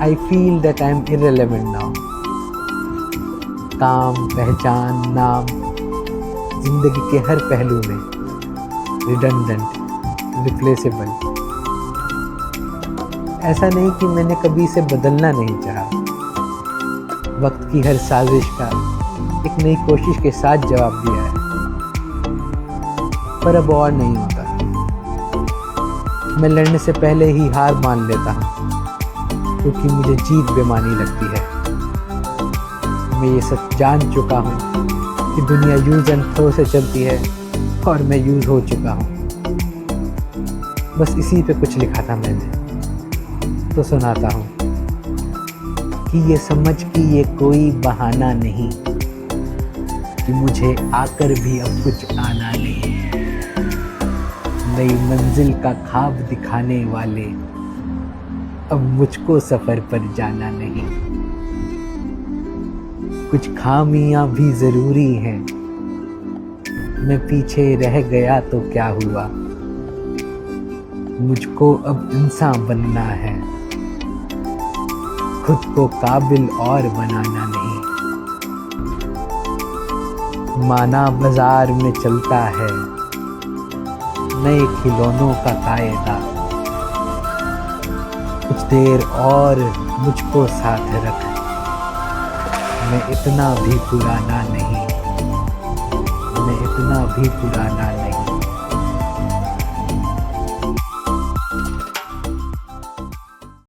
I feel that I'm irrelevant now. काम, पहचान, नाम, जिंदगी के हर पहलू में redundant, replaceable. ऐसा नहीं कि मैंने कभी इसे बदलना नहीं चाहा। वक्त की हर साजिश का एक नई कोशिश के साथ जवाब दिया है, पर अब और नहीं होता। मैं लड़ने से पहले ही हार मान लेता हूँ, क्योंकि मुझे जीत बेमानी लगती है। मैं ये सच जान चुका हूँ कि दुनिया यूज एंड थ्रो से चलती है और मैं यूज हो चुका हूँ। बस इसी पे कुछ लिखा था मैंने, तो सुनाता हूँ कि ये समझ कि ये कोई बहाना नहीं, कि मुझे आकर भी अब कुछ आना नहीं। नई मंजिल का ख्वाब दिखाने वाले अब मुझको सफर पर जाना नहीं। कुछ खामियां भी जरूरी हैं, मैं पीछे रह गया तो क्या हुआ। मुझको अब इंसान बनना है, खुद को काबिल और बनाना नहीं। माना बाजार में चलता है नए खिलौनों का कायदा। कुछ देर और मुझको साथ रख, मैं इतना भी पुराना नहीं, मैं इतना भी पुराना नहीं।